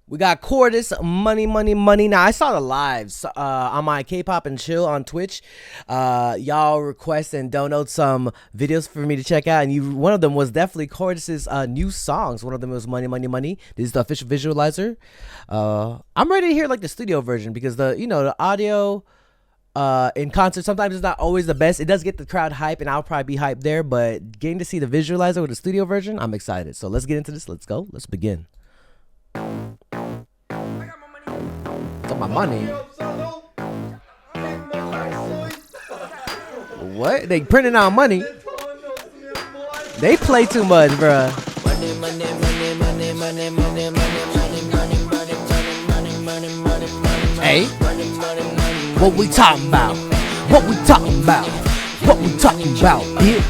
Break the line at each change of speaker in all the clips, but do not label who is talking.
We got CORTIS, Money, Money, Money. Now, I saw the lives on my K-pop and chill on Twitch. Y'all request and download some videos for me to check out. And one of them was definitely CORTIS's new songs. One of them was Money, Money, Money. This is the official visualizer. I'm ready to hear like the studio version because the audio in concert sometimes it's not always the best. It does get the crowd hype, and I'll probably be hyped there. But getting to see the visualizer with the studio version, I'm excited. So let's get into this. Let's go. Let's begin. It's on my money. What? They printing out money. They play too much, bruh. Hey, what we talking about? What we talking about? What we talking about, bitch?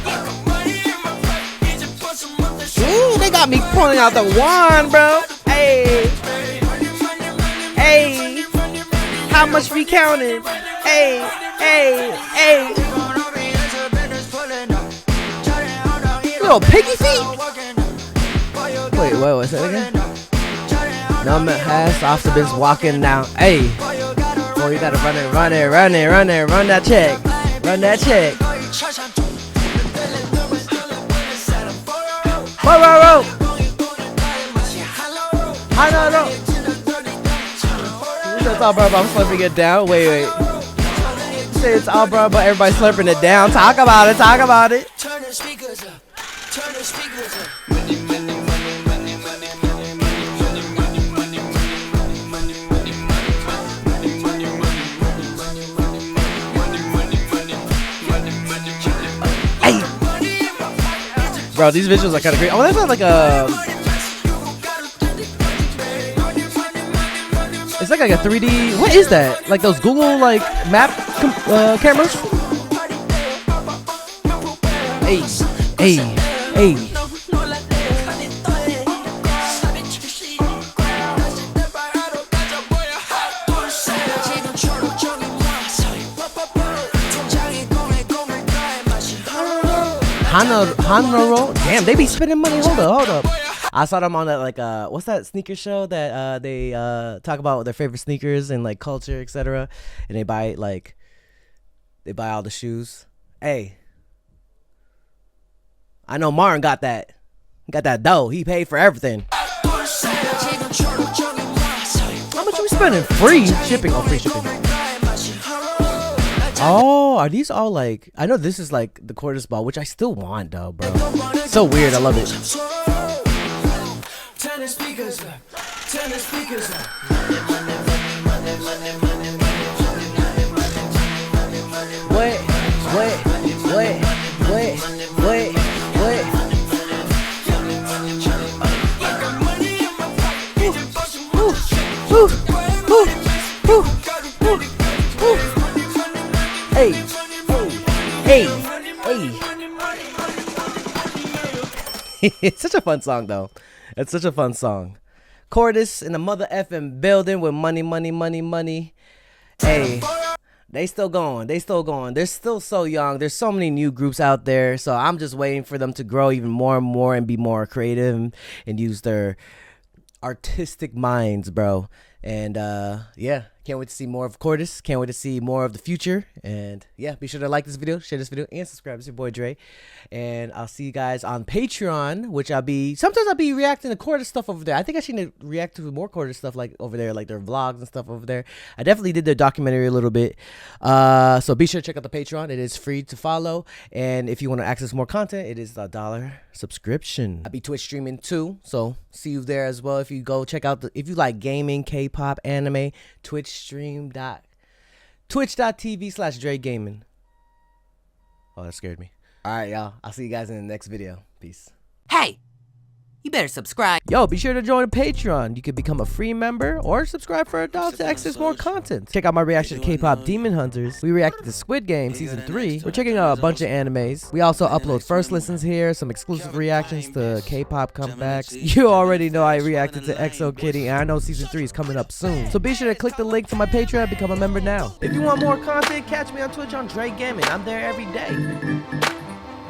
Ooh, they got me pulling out the wand, bro. Hey, hey, how much we counting? Hey, hey, hey. Little piggy feet. Wait, what's that again? Numb has off the biz walking down. Hey, boy, you gotta run that check, run that check. Whoa. I don't know. It's all bro, I'm slurping it down. Wait. Say it's all bro, but everybody's slurping it down. Talk about it. Turn the speakers up. Hey, bro, these visuals are kind of great. Oh, that's not like a. It's like a 3D. What is that? Like those Google like map cameras? Hey. Hanoro. Damn, they be spending money. Hold up. I saw them on that like what's that sneaker show that they talk about their favorite sneakers and like culture, etc. And they buy all the shoes. Hey, I know Martin got that dough. He paid for everything. How much are we spending? Free shipping. Oh, free shipping. Oh, are these all like? I know this is like the CORTIS ball, which I still want though, bro. So weird. I love it. Turn the speakers up. Wait. Hey. It's such a fun song though. It's such a fun song. CORTIS in the mother effing building with money. Hey, they still going. They're still so young. There's so many new groups out there. So I'm just waiting for them to grow even more and more and be more creative and use their artistic minds, bro. And yeah, can't wait to see more of CORTIS. Can't wait to see more of the future. And yeah, be sure to like this video, share this video, and subscribe. It's your boy Dre. And I'll see you guys on Patreon, which sometimes I'll be reacting to CORTIS stuff over there. I think I should react to more CORTIS stuff like over there, like their vlogs and stuff over there. I definitely did their documentary a little bit. So be sure to check out the Patreon. It is free to follow. And if you want to access more content, it is $1 subscription. I'll be Twitch streaming too. So see you there as well. If you go check out if you like gaming, K-pop, anime, twitch.tv/JREKML. Oh, that scared me. All right, y'all. I'll see you guys in the next video. Peace.
Hey, you better subscribe.
Yo, be sure to join the Patreon. You can become a free member or subscribe for $1 to access more content. Check out my reaction to K-pop Demon Hunters. We reacted to Squid Game Season 3. We're checking out a bunch of animes. We also upload first listens here, some exclusive reactions to K-pop comebacks. You already know I reacted to EXO Kitty, and I know Season 3 is coming up soon. So be sure to click the link to my Patreon and become a member now. If you want more content, catch me on Twitch on JREKML. I'm there every day.